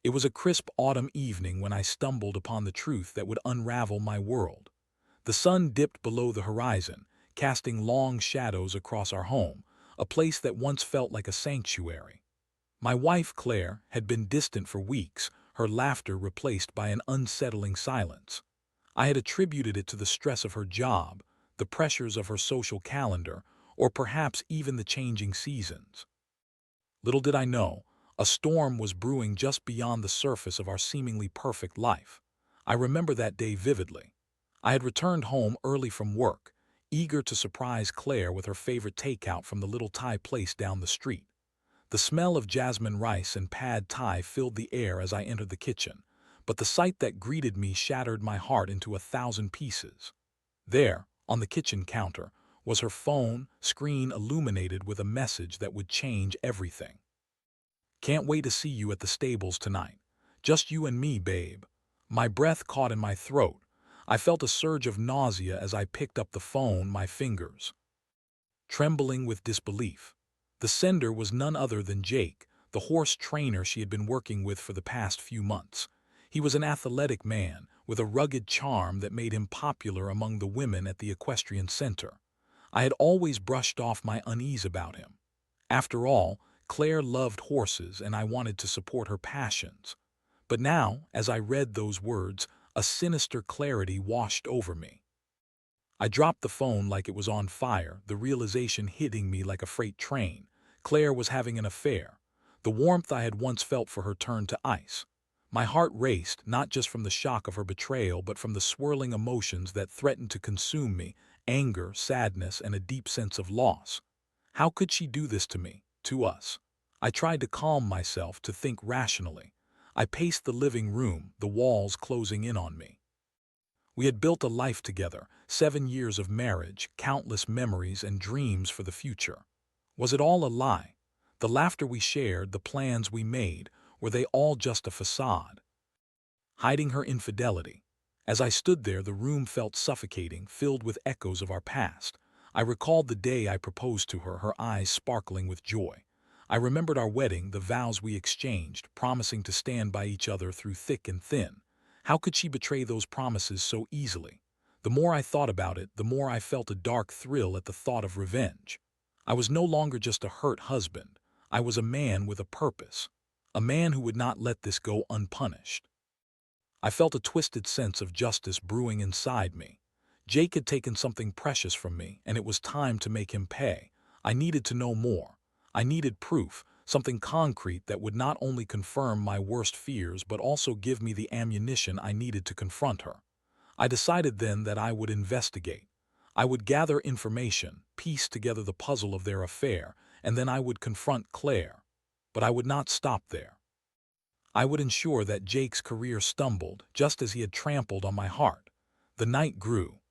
It was a crisp autumn evening when I stumbled upon the truth that would unravel my world. The sun dipped below the horizon, casting long shadows across our home, a place that once felt like a sanctuary. My wife, Claire, had been distant for weeks, her laughter replaced by an unsettling silence. I had attributed it to the stress of her job, the pressures of her social calendar, or perhaps even the changing seasons. Little did I know, a storm was brewing just beyond the surface of our seemingly perfect life. I remember that day vividly. I had returned home early from work, eager to surprise Claire with her favorite takeout from the little Thai place down the street. The smell of jasmine rice and pad Thai filled the air as I entered the kitchen, but the sight that greeted me shattered my heart into 1,000 pieces. There, on the kitchen counter, was her phone, screen illuminated with a message that would change everything. "Can't wait to see you at the stables tonight. Just you and me, babe." My breath caught in my throat. I felt a surge of nausea as I picked up the phone, my fingers trembling with disbelief. The sender was none other than Jake, the horse trainer she had been working with for the past few months. He was an athletic man, with a rugged charm that made him popular among the women at the equestrian center. I had always brushed off my unease about him. After all, Claire loved horses and I wanted to support her passions. But now, as I read those words, a sinister clarity washed over me. I dropped the phone like it was on fire, the realization hitting me like a freight train. Claire was having an affair. The warmth I had once felt for her turned to ice. My heart raced, not just from the shock of her betrayal, but from the swirling emotions that threatened to consume me: anger, sadness, and a deep sense of loss. How could she do this to me, to us? I tried to calm myself, to think rationally. I paced the living room, the walls closing in on me. We had built a life together, 7 years of marriage, countless memories and dreams for the future. Was it all a lie? The laughter we shared, the plans we made, were they all just a facade? Hiding her infidelity. As I stood there, the room felt suffocating, filled with echoes of our past. I recalled the day I proposed to her, her eyes sparkling with joy. I remembered our wedding, the vows we exchanged, promising to stand by each other through thick and thin. How could she betray those promises so easily? The more I thought about it, the more I felt a dark thrill at the thought of revenge. I was no longer just a hurt husband. I was a man with a purpose. A man who would not let this go unpunished. I felt a twisted sense of justice brewing inside me. Jake had taken something precious from me, and it was time to make him pay. I needed to know more. I needed proof, something concrete that would not only confirm my worst fears but also give me the ammunition I needed to confront her. I decided then that I would investigate. I would gather information, piece together the puzzle of their affair, and then I would confront Claire. But I would not stop there. I would ensure that Jake's career stumbled, just as he had trampled on my heart. The night grew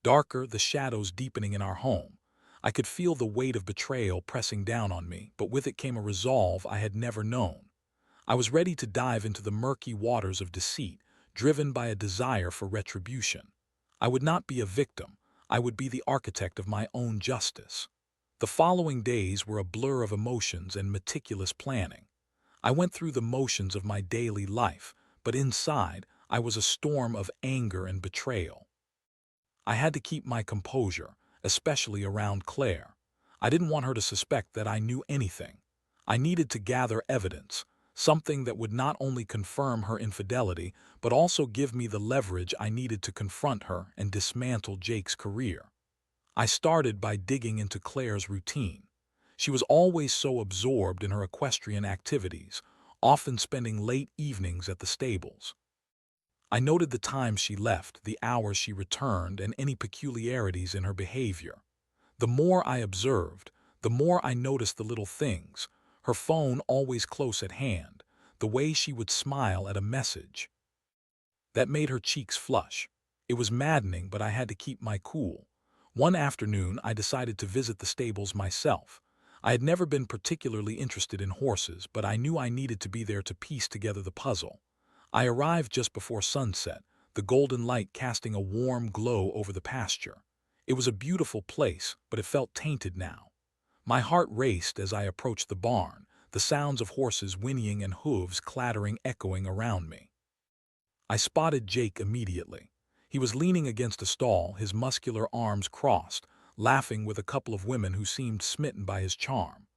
darker, the shadows deepening in our home. I could feel the weight of betrayal pressing down on me, but with it came a resolve I had never known. I was ready to dive into the murky waters of deceit, driven by a desire for retribution. I would not be a victim. I would be the architect of my own justice. The following days were a blur of emotions and meticulous planning. I went through the motions of my daily life, but inside, I was a storm of anger and betrayal. I had to keep my composure, especially around Claire. I didn't want her to suspect that I knew anything. I needed to gather evidence, something that would not only confirm her infidelity, but also give me the leverage I needed to confront her and dismantle Jake's career. I started by digging into Claire's routine. She was always so absorbed in her equestrian activities, often spending late evenings at the stables. I noted the times she left, the hours she returned, and any peculiarities in her behavior. The more I observed, the more I noticed the little things: her phone always close at hand, the way she would smile at a message that made her cheeks flush. It was maddening, but I had to keep my cool. One afternoon, I decided to visit the stables myself. I had never been particularly interested in horses, but I knew I needed to be there to piece together the puzzle. I arrived just before sunset, the golden light casting a warm glow over the pasture. It was a beautiful place, but it felt tainted now. My heart raced as I approached the barn, the sounds of horses whinnying and hooves clattering echoing around me. I spotted Jake immediately. He was leaning against a stall, his muscular arms crossed, laughing with a couple of women who seemed smitten by his charm.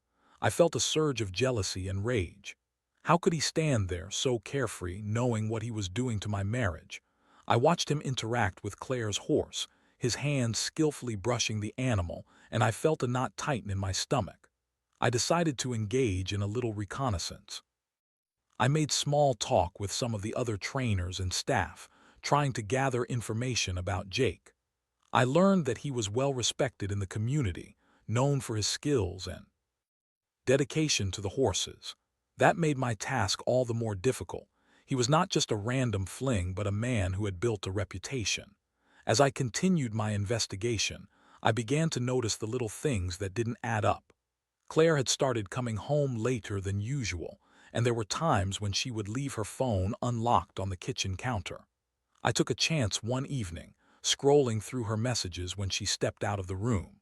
I felt a surge of jealousy and rage. How could he stand there, so carefree, knowing what he was doing to my marriage? I watched him interact with Claire's horse, his hands skillfully brushing the animal, and I felt a knot tighten in my stomach. I decided to engage in a little reconnaissance. I made small talk with some of the other trainers and staff, trying to gather information about Jake. I learned that he was well respected in the community, known for his skills and dedication to the horses. That made my task all the more difficult. He was not just a random fling, but a man who had built a reputation. As I continued my investigation, I began to notice the little things that didn't add up. Claire had started coming home later than usual, and there were times when she would leave her phone unlocked on the kitchen counter. I took a chance one evening, scrolling through her messages when she stepped out of the room.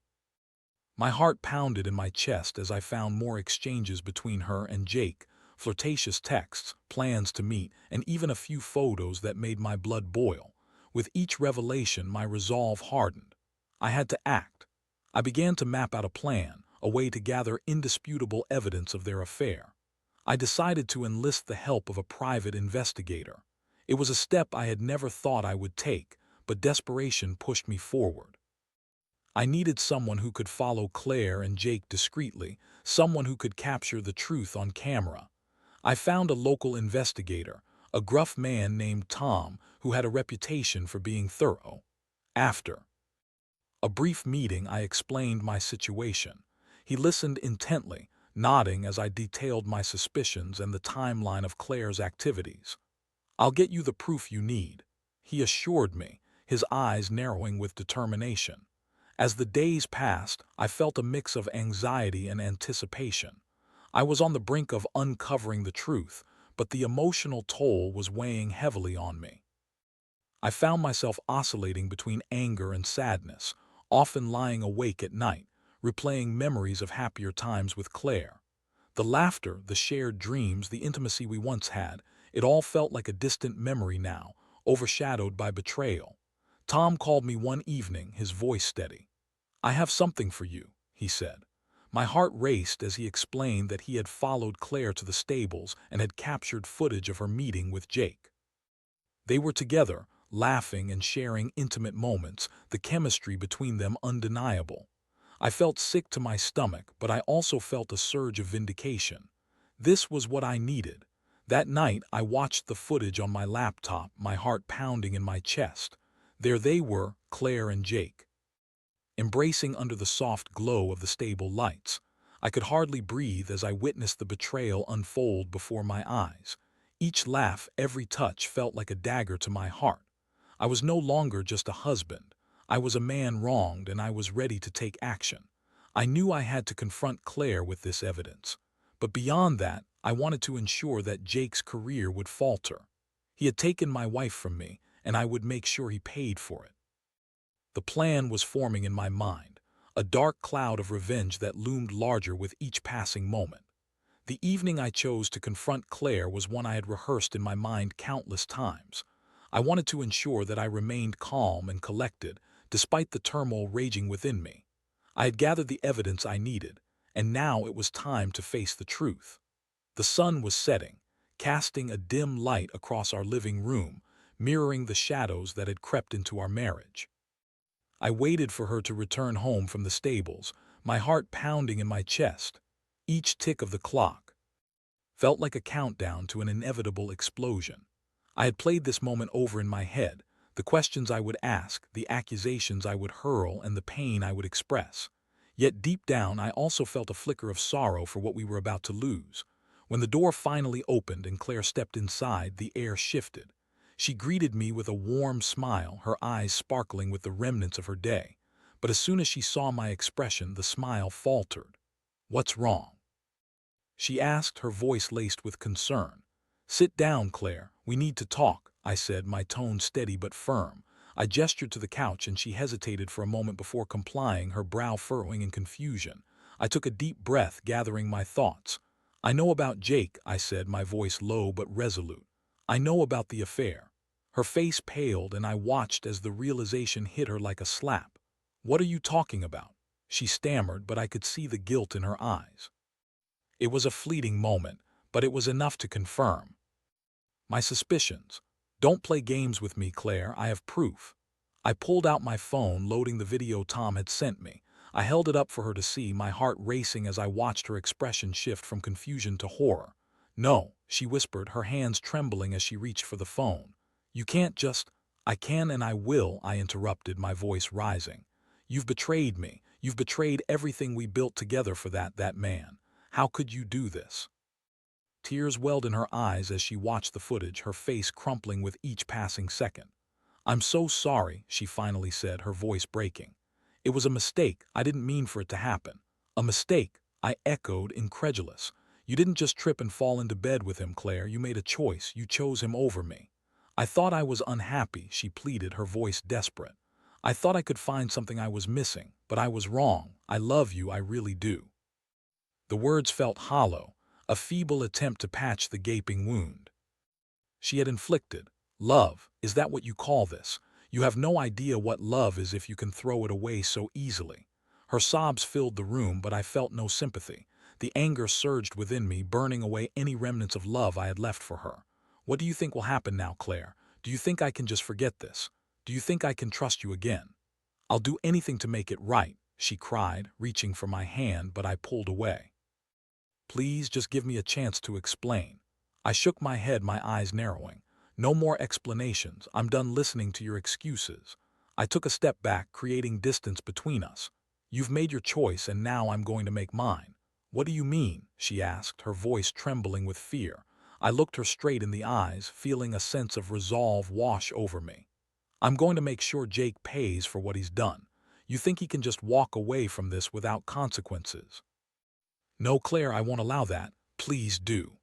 My heart pounded in my chest as I found more exchanges between her and Jake, flirtatious texts, plans to meet, and even a few photos that made my blood boil. With each revelation, my resolve hardened. I had to act. I began to map out a plan, a way to gather indisputable evidence of their affair. I decided to enlist the help of a private investigator. It was a step I had never thought I would take, but desperation pushed me forward. I needed someone who could follow Claire and Jake discreetly, someone who could capture the truth on camera. I found a local investigator, a gruff man named Tom, who had a reputation for being thorough. After a brief meeting, I explained my situation. He listened intently, nodding as I detailed my suspicions and the timeline of Claire's activities. "I'll get you the proof you need," he assured me, his eyes narrowing with determination. As the days passed, I felt a mix of anxiety and anticipation. I was on the brink of uncovering the truth, but the emotional toll was weighing heavily on me. I found myself oscillating between anger and sadness, often lying awake at night, replaying memories of happier times with Claire. The laughter, the shared dreams, the intimacy we once had, it all felt like a distant memory now, overshadowed by betrayal. Tom called me one evening, his voice steady. "I have something for you," he said. My heart raced as he explained that he had followed Claire to the stables and had captured footage of her meeting with Jake. They were together, laughing and sharing intimate moments, the chemistry between them undeniable. I felt sick to my stomach, but I also felt a surge of vindication. This was what I needed. That night, I watched the footage on my laptop, my heart pounding in my chest. There they were, Claire and Jake, embracing under the soft glow of the stable lights. I could hardly breathe as I witnessed the betrayal unfold before my eyes. Each laugh, every touch felt like a dagger to my heart. I was no longer just a husband. I was a man wronged, and I was ready to take action. I knew I had to confront Claire with this evidence. But beyond that, I wanted to ensure that Jake's career would falter. He had taken my wife from me, and I would make sure he paid for it. The plan was forming in my mind, a dark cloud of revenge that loomed larger with each passing moment. The evening I chose to confront Claire was one I had rehearsed in my mind countless times. I wanted to ensure that I remained calm and collected, despite the turmoil raging within me. I had gathered the evidence I needed, and now it was time to face the truth. The sun was setting, casting a dim light across our living room, mirroring the shadows that had crept into our marriage. I waited for her to return home from the stables, my heart pounding in my chest. Each tick of the clock felt like a countdown to an inevitable explosion. I had played this moment over in my head, the questions I would ask, the accusations I would hurl, and the pain I would express. Yet deep down, I also felt a flicker of sorrow for what we were about to lose. When the door finally opened and Claire stepped inside, the air shifted. She greeted me with a warm smile, her eyes sparkling with the remnants of her day. But as soon as she saw my expression, the smile faltered. "What's wrong?" she asked, her voice laced with concern. "Sit down, Claire. We need to talk," I said, my tone steady but firm. I gestured to the couch and she hesitated for a moment before complying, her brow furrowing in confusion. I took a deep breath, gathering my thoughts. I know about Jake, I said, my voice low but resolute. I know about the affair. Her face paled and I watched as the realization hit her like a slap. What are you talking about? She stammered, but I could see the guilt in her eyes. It was a fleeting moment, but it was enough to confirm my suspicions. Don't play games with me, Claire, I have proof. I pulled out my phone, loading the video Tom had sent me. I held it up for her to see, my heart racing as I watched her expression shift from confusion to horror. No, she whispered, her hands trembling as she reached for the phone. You can't just— I can and I will, I interrupted, my voice rising. You've betrayed me. You've betrayed everything we built together for that man. How could you do this? Tears welled in her eyes as she watched the footage, her face crumpling with each passing second. I'm so sorry, she finally said, her voice breaking. It was a mistake. I didn't mean for it to happen. A mistake, I echoed, incredulous. You didn't just trip and fall into bed with him, Claire. You made a choice. You chose him over me. I thought I was unhappy, she pleaded, her voice desperate. I thought I could find something I was missing, but I was wrong. I love you, I really do. The words felt hollow, a feeble attempt to patch the gaping wound she had inflicted. Love, is that what you call this? You have no idea what love is if you can throw it away so easily. Her sobs filled the room, but I felt no sympathy. The anger surged within me, burning away any remnants of love I had left for her. What do you think will happen now, Claire? Do you think I can just forget this? Do you think I can trust you again? I'll do anything to make it right, she cried, reaching for my hand, but I pulled away. Please just give me a chance to explain. I shook my head, my eyes narrowing. No more explanations. I'm done listening to your excuses. I took a step back, creating distance between us. You've made your choice and now I'm going to make mine. What do you mean? She asked, her voice trembling with fear. I looked her straight in the eyes, feeling a sense of resolve wash over me. I'm going to make sure Jake pays for what he's done. You think he can just walk away from this without consequences? No, Claire, I won't allow that. Please do.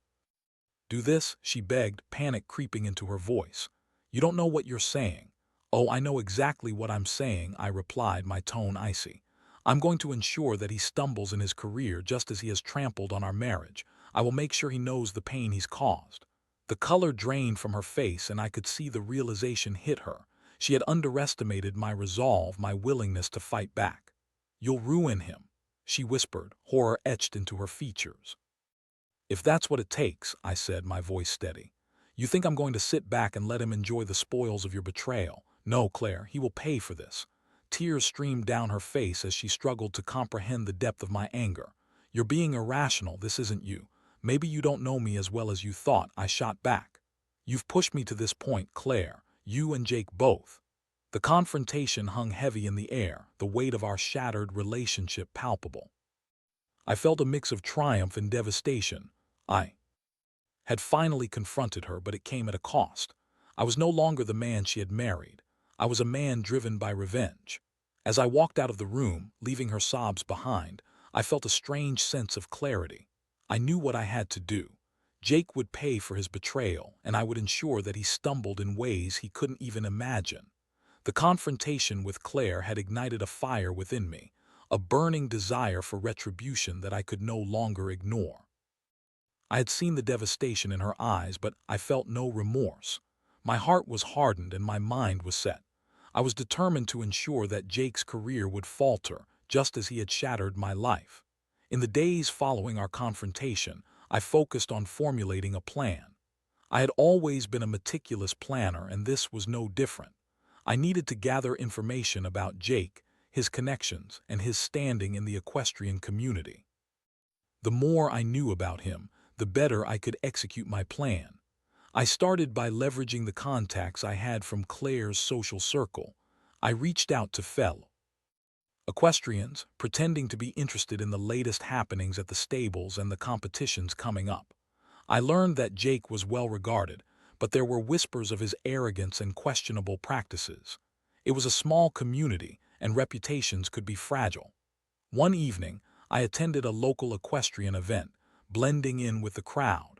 Do this, she begged, panic creeping into her voice. You don't know what you're saying. Oh, I know exactly what I'm saying, I replied, my tone icy. I'm going to ensure that he stumbles in his career just as he has trampled on our marriage. I will make sure he knows the pain he's caused. The color drained from her face and I could see the realization hit her. She had underestimated my resolve, my willingness to fight back. You'll ruin him, she whispered, horror etched into her features. If that's what it takes, I said, my voice steady. You think I'm going to sit back and let him enjoy the spoils of your betrayal? No, Claire, he will pay for this. Tears streamed down her face as she struggled to comprehend the depth of my anger. You're being irrational, this isn't you. Maybe you don't know me as well as you thought, I shot back. You've pushed me to this point, Claire, you and Jake both. The confrontation hung heavy in the air, the weight of our shattered relationship palpable. I felt a mix of triumph and devastation. I had finally confronted her, but it came at a cost. I was no longer the man she had married. I was a man driven by revenge. As I walked out of the room, leaving her sobs behind, I felt a strange sense of clarity. I knew what I had to do. Jake would pay for his betrayal, and I would ensure that he stumbled in ways he couldn't even imagine. The confrontation with Claire had ignited a fire within me, a burning desire for retribution that I could no longer ignore. I had seen the devastation in her eyes, but I felt no remorse. My heart was hardened and my mind was set. I was determined to ensure that Jake's career would falter, just as he had shattered my life. In the days following our confrontation, I focused on formulating a plan. I had always been a meticulous planner, and this was no different. I needed to gather information about Jake, his connections, and his standing in the equestrian community. The more I knew about him, the better I could execute my plan. I started by leveraging the contacts I had from Claire's social circle. I reached out to fellow equestrians, pretending to be interested in the latest happenings at the stables and the competitions coming up. I learned that Jake was well regarded, but there were whispers of his arrogance and questionable practices. It was a small community, and reputations could be fragile. One evening, I attended a local equestrian event, blending in with the crowd.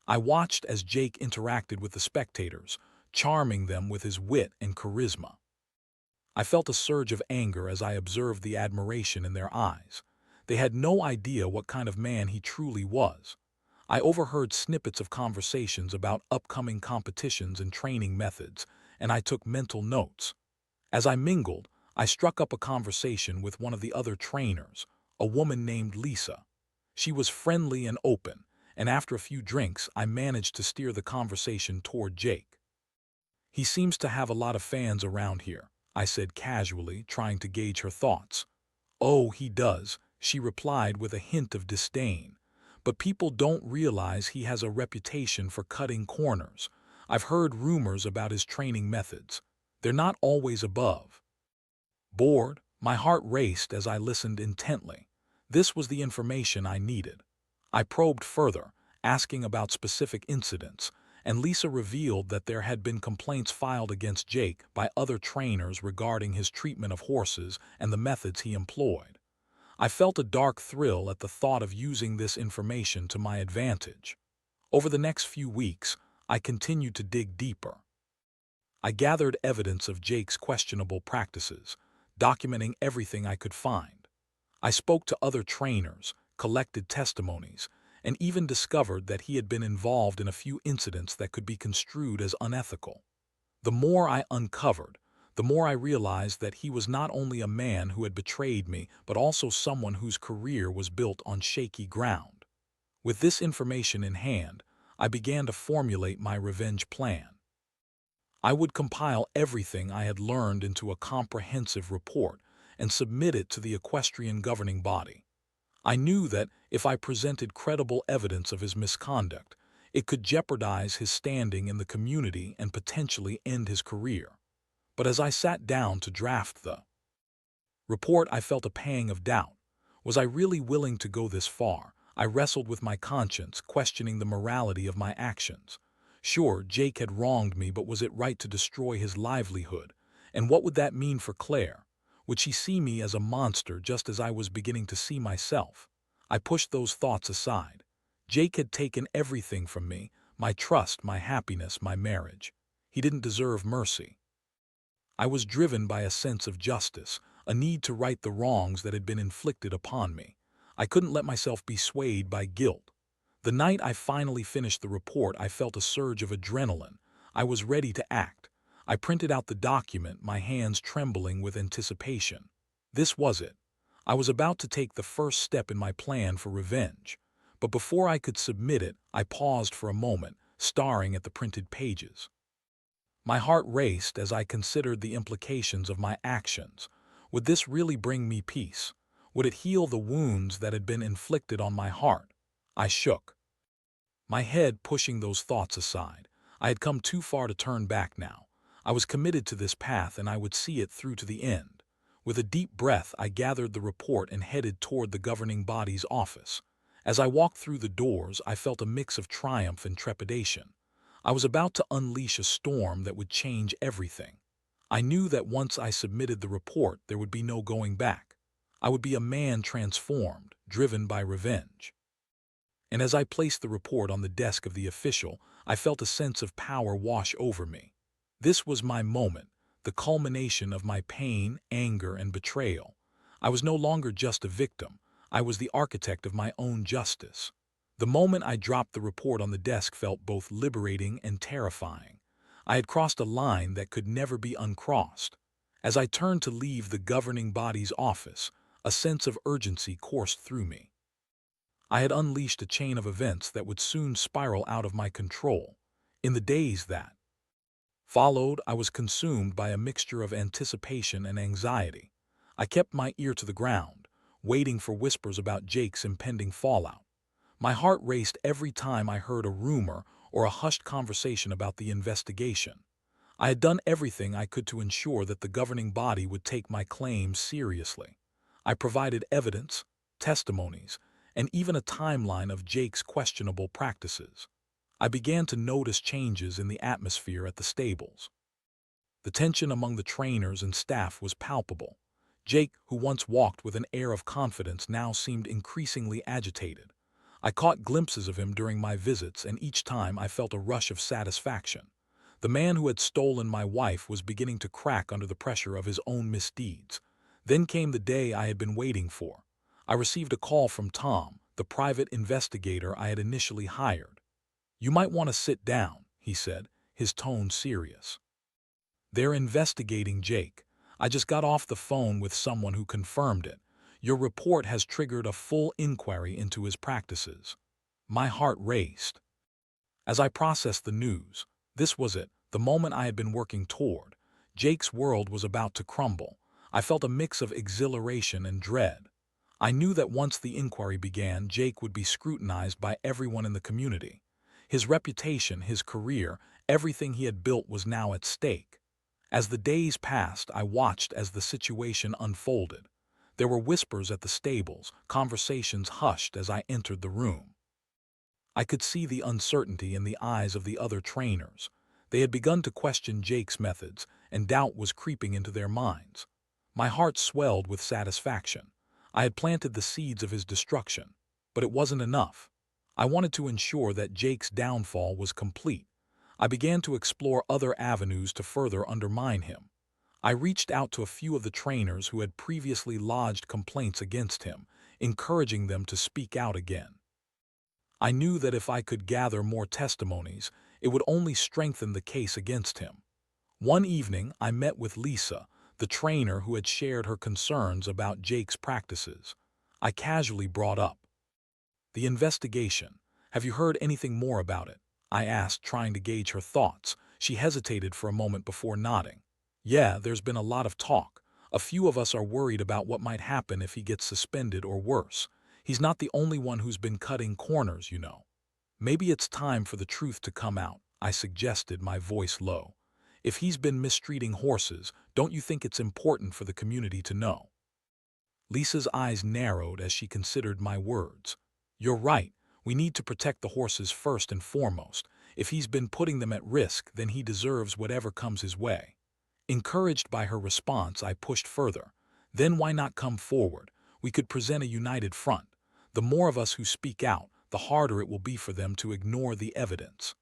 I watched as Jake interacted with the spectators, charming them with his wit and charisma. I felt a surge of anger as I observed the admiration in their eyes. They had no idea what kind of man he truly was. I overheard snippets of conversations about upcoming competitions and training methods, and I took mental notes. As I mingled, I struck up a conversation with one of the other trainers, a woman named Lisa. She was friendly and open, and after a few drinks, I managed to steer the conversation toward Jake. "He seems to have a lot of fans around here," I said casually, trying to gauge her thoughts. "Oh, he does," she replied with a hint of disdain. "But people don't realize he has a reputation for cutting corners. I've heard rumors about his training methods. They're not always above board." My heart raced as I listened intently. This was the information I needed. I probed further, asking about specific incidents, and Lisa revealed that there had been complaints filed against Jake by other trainers regarding his treatment of horses and the methods he employed. I felt a dark thrill at the thought of using this information to my advantage. Over the next few weeks, I continued to dig deeper. I gathered evidence of Jake's questionable practices, documenting everything I could find. I spoke to other trainers, collected testimonies, and even discovered that he had been involved in a few incidents that could be construed as unethical. The more I uncovered, the more I realized that he was not only a man who had betrayed me, but also someone whose career was built on shaky ground. With this information in hand, I began to formulate my revenge plan. I would compile everything I had learned into a comprehensive report and submit it to the equestrian governing body. I knew that if I presented credible evidence of his misconduct, it could jeopardize his standing in the community and potentially end his career. But as I sat down to draft the report, I felt a pang of doubt. Was I really willing to go this far? I wrestled with my conscience, questioning the morality of my actions. Sure, Jake had wronged me, but was it right to destroy his livelihood? And what would that mean for Claire? Would she see me as a monster just as I was beginning to see myself? I pushed those thoughts aside. Jake had taken everything from me, my trust, my happiness, my marriage. He didn't deserve mercy. I was driven by a sense of justice, a need to right the wrongs that had been inflicted upon me. I couldn't let myself be swayed by guilt. The night I finally finished the report, I felt a surge of adrenaline. I was ready to act. I printed out the document, my hands trembling with anticipation. This was it. I was about to take the first step in my plan for revenge. But before I could submit it, I paused for a moment, staring at the printed pages. My heart raced as I considered the implications of my actions. Would this really bring me peace? Would it heal the wounds that had been inflicted on my heart? I shook my head, pushing those thoughts aside. I had come too far to turn back now. I was committed to this path, and I would see it through to the end. With a deep breath, I gathered the report and headed toward the governing body's office. As I walked through the doors, I felt a mix of triumph and trepidation. I was about to unleash a storm that would change everything. I knew that once I submitted the report, there would be no going back. I would be a man transformed, driven by revenge. And as I placed the report on the desk of the official, I felt a sense of power wash over me. This was my moment, the culmination of my pain, anger, and betrayal. I was no longer just a victim. I was the architect of my own justice. The moment I dropped the report on the desk felt both liberating and terrifying. I had crossed a line that could never be uncrossed. As I turned to leave the governing body's office, a sense of urgency coursed through me. I had unleashed a chain of events that would soon spiral out of my control. In the days that followed, I was consumed by a mixture of anticipation and anxiety. I kept my ear to the ground, waiting for whispers about Jake's impending fallout. My heart raced every time I heard a rumor or a hushed conversation about the investigation. I had done everything I could to ensure that the governing body would take my claims seriously. I provided evidence, testimonies, and even a timeline of Jake's questionable practices. I began to notice changes in the atmosphere at the stables. The tension among the trainers and staff was palpable. Jake, who once walked with an air of confidence, now seemed increasingly agitated. I caught glimpses of him during my visits, and each time I felt a rush of satisfaction. The man who had stolen my wife was beginning to crack under the pressure of his own misdeeds. Then came the day I had been waiting for. I received a call from Tom, the private investigator I had initially hired. "You might want to sit down," he said, his tone serious. "They're investigating Jake. I just got off the phone with someone who confirmed it. Your report has triggered a full inquiry into his practices." My heart raced. As I processed the news, this was it, the moment I had been working toward. Jake's world was about to crumble. I felt a mix of exhilaration and dread. I knew that once the inquiry began, Jake would be scrutinized by everyone in the community. His reputation, his career, everything he had built was now at stake. As the days passed, I watched as the situation unfolded. There were whispers at the stables, conversations hushed as I entered the room. I could see the uncertainty in the eyes of the other trainers. They had begun to question Jake's methods, and doubt was creeping into their minds. My heart swelled with satisfaction. I had planted the seeds of his destruction, but it wasn't enough. I wanted to ensure that Jake's downfall was complete. I began to explore other avenues to further undermine him. I reached out to a few of the trainers who had previously lodged complaints against him, encouraging them to speak out again. I knew that if I could gather more testimonies, it would only strengthen the case against him. One evening, I met with Lisa, the trainer who had shared her concerns about Jake's practices. I casually brought up the investigation. "Have you heard anything more about it?" I asked, trying to gauge her thoughts. She hesitated for a moment before nodding. "Yeah, there's been a lot of talk. A few of us are worried about what might happen if he gets suspended or worse. He's not the only one who's been cutting corners, you know." "Maybe it's time for the truth to come out," I suggested, my voice low. "If he's been mistreating horses, don't you think it's important for the community to know?" Lisa's eyes narrowed as she considered my words. "You're right. We need to protect the horses first and foremost. If he's been putting them at risk, then he deserves whatever comes his way." Encouraged by her response, I pushed further. "Then why not come forward? We could present a united front. The more of us who speak out, the harder it will be for them to ignore the evidence."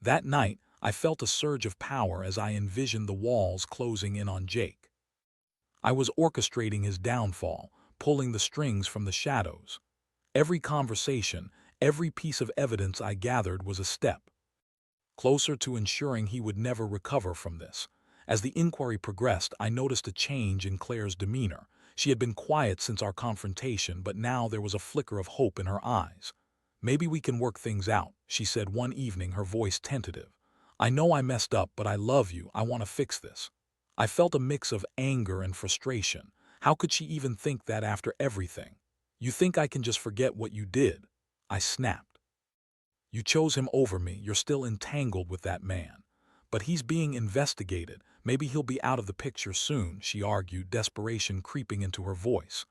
That night, I felt a surge of power as I envisioned the walls closing in on Jake. I was orchestrating his downfall, pulling the strings from the shadows. Every conversation, every piece of evidence I gathered was a step closer to ensuring he would never recover from this. As the inquiry progressed, I noticed a change in Claire's demeanor. She had been quiet since our confrontation, but now there was a flicker of hope in her eyes. "Maybe we can work things out," she said one evening, her voice tentative. "I know I messed up, but I love you. I want to fix this." I felt a mix of anger and frustration. How could she even think that after everything? "You think I can just forget what you did?" I snapped. "You chose him over me. You're still entangled with that man. But he's being investigated. Maybe he'll be out of the picture soon," she argued, desperation creeping into her voice.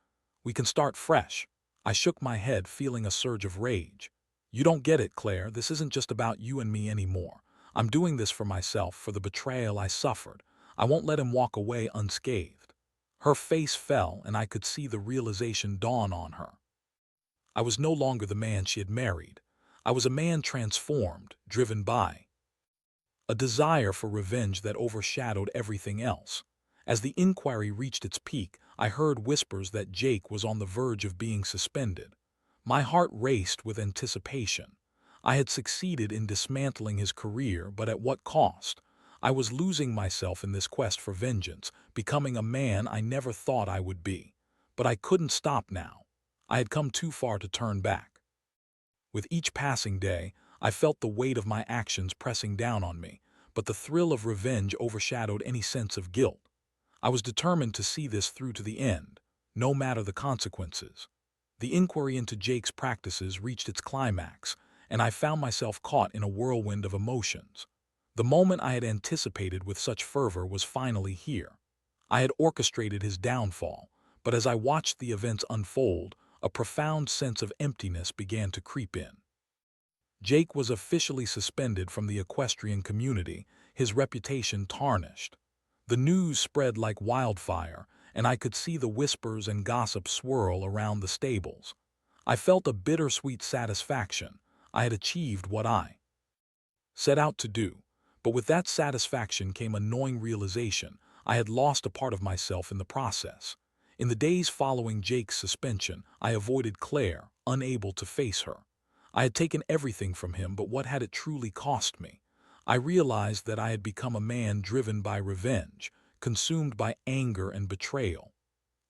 "We can start fresh." I shook my head, feeling a surge of rage. "You don't get it, Claire. This isn't just about you and me anymore. I'm doing this for myself, for the betrayal I suffered. I won't let him walk away unscathed." Her face fell, and I could see the realization dawn on her. I was no longer the man she had married. I was a man transformed, driven by a desire for revenge that overshadowed everything else. As the inquiry reached its peak, I heard whispers that Jake was on the verge of being suspended. My heart raced with anticipation. I had succeeded in dismantling his career, but at what cost? I was losing myself in this quest for vengeance, becoming a man I never thought I would be. But I couldn't stop now. I had come too far to turn back. With each passing day, I felt the weight of my actions pressing down on me, but the thrill of revenge overshadowed any sense of guilt. I was determined to see this through to the end, no matter the consequences. The inquiry into Jake's practices reached its climax, and I found myself caught in a whirlwind of emotions. The moment I had anticipated with such fervor was finally here. I had orchestrated his downfall, but as I watched the events unfold, a profound sense of emptiness began to creep in. Jake was officially suspended from the equestrian community, his reputation tarnished. The news spread like wildfire, and I could see the whispers and gossip swirl around the stables. I felt a bittersweet satisfaction. I had achieved what I set out to do, but with that satisfaction came a gnawing realization. I had lost a part of myself in the process. In the days following Jake's suspension, I avoided Claire, unable to face her. I had taken everything from him, but what had it truly cost me? I realized that I had become a man driven by revenge, consumed by anger and betrayal.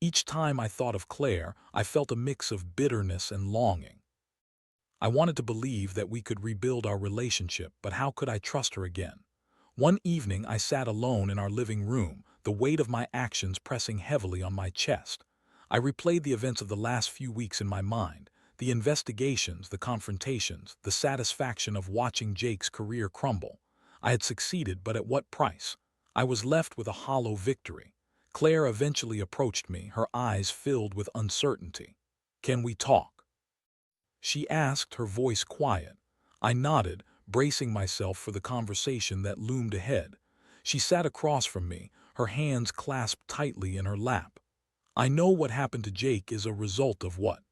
Each time I thought of Claire, I felt a mix of bitterness and longing. I wanted to believe that we could rebuild our relationship, but how could I trust her again? One evening I sat alone in our living room, the weight of my actions pressing heavily on my chest. I replayed the events of the last few weeks in my mind, the investigations, the confrontations, the satisfaction of watching Jake's career crumble. I had succeeded, but at what price? I was left with a hollow victory. Claire eventually approached me, her eyes filled with uncertainty. "Can we talk?" she asked, her voice quiet. I nodded, bracing myself for the conversation that loomed ahead. She sat across from me, her hands clasped tightly in her lap. "I know what happened to Jake is a result of what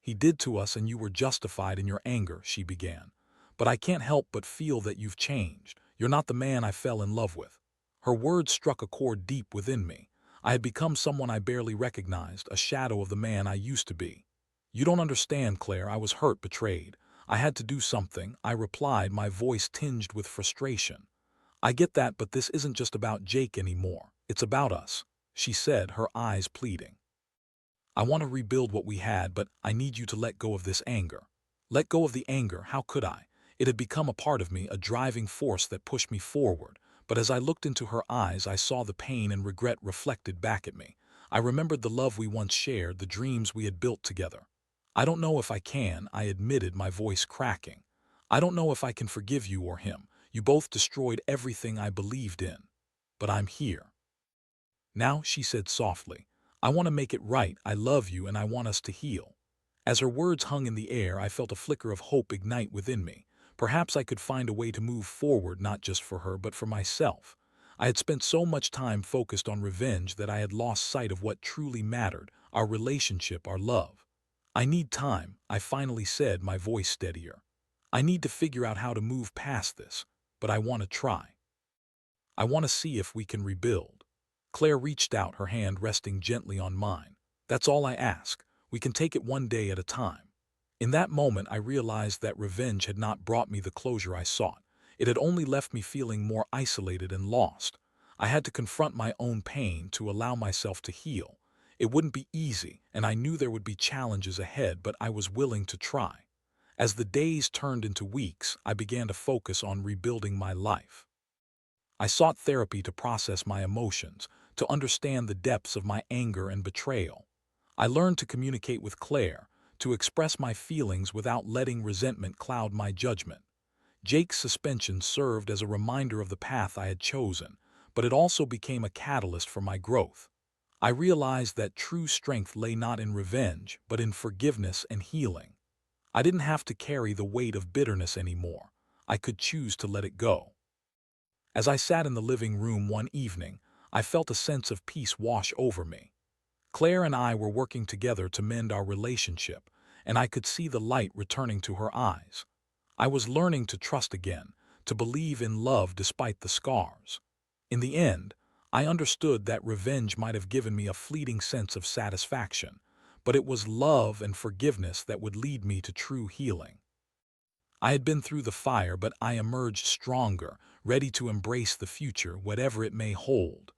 he did to us, and you were justified in your anger," she began. "But I can't help but feel that you've changed. You're not the man I fell in love with." Her words struck a chord deep within me. I had become someone I barely recognized, a shadow of the man I used to be. "You don't understand, Claire. I was hurt, betrayed. I had to do something," I replied, my voice tinged with frustration. "I get that, but this isn't just about Jake anymore. It's about us," she said, her eyes pleading. "I want to rebuild what we had, but I need you to let go of this anger." Let go of the anger? How could I? It had become a part of me, a driving force that pushed me forward. But as I looked into her eyes, I saw the pain and regret reflected back at me. I remembered the love we once shared, the dreams we had built together. "I don't know if I can," I admitted, my voice cracking. "I don't know if I can forgive you or him. You both destroyed everything I believed in. But I'm here now," she said softly. "I want to make it right. I love you and I want us to heal." As her words hung in the air, I felt a flicker of hope ignite within me. Perhaps I could find a way to move forward, not just for her, but for myself. I had spent so much time focused on revenge that I had lost sight of what truly mattered, our relationship, our love. "I need time," I finally said, my voice steadier. "I need to figure out how to move past this, but I want to try. I want to see if we can rebuild." Claire reached out, her hand resting gently on mine. "That's all I ask. We can take it one day at a time." In that moment, I realized that revenge had not brought me the closure I sought. It had only left me feeling more isolated and lost. I had to confront my own pain, to allow myself to heal. It wouldn't be easy, and I knew there would be challenges ahead, but I was willing to try. As the days turned into weeks, I began to focus on rebuilding my life. I sought therapy to process my emotions, to understand the depths of my anger and betrayal. I learned to communicate with Claire, to express my feelings without letting resentment cloud my judgment. Jake's suspension served as a reminder of the path I had chosen, but it also became a catalyst for my growth. I realized that true strength lay not in revenge, but in forgiveness and healing. I didn't have to carry the weight of bitterness anymore. I could choose to let it go. As I sat in the living room one evening, I felt a sense of peace wash over me. Claire and I were working together to mend our relationship, and I could see the light returning to her eyes. I was learning to trust again, to believe in love despite the scars. In the end, I understood that revenge might have given me a fleeting sense of satisfaction, but it was love and forgiveness that would lead me to true healing. I had been through the fire, but I emerged stronger, ready to embrace the future, whatever it may hold.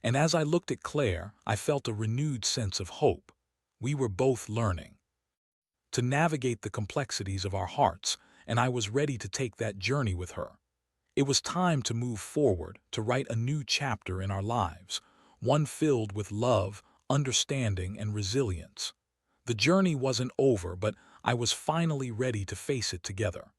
And as I looked at Claire, I felt a renewed sense of hope. We were both learning to navigate the complexities of our hearts, and I was ready to take that journey with her. It was time to move forward, to write a new chapter in our lives, one filled with love, understanding, and resilience. The journey wasn't over, but I was finally ready to face it together.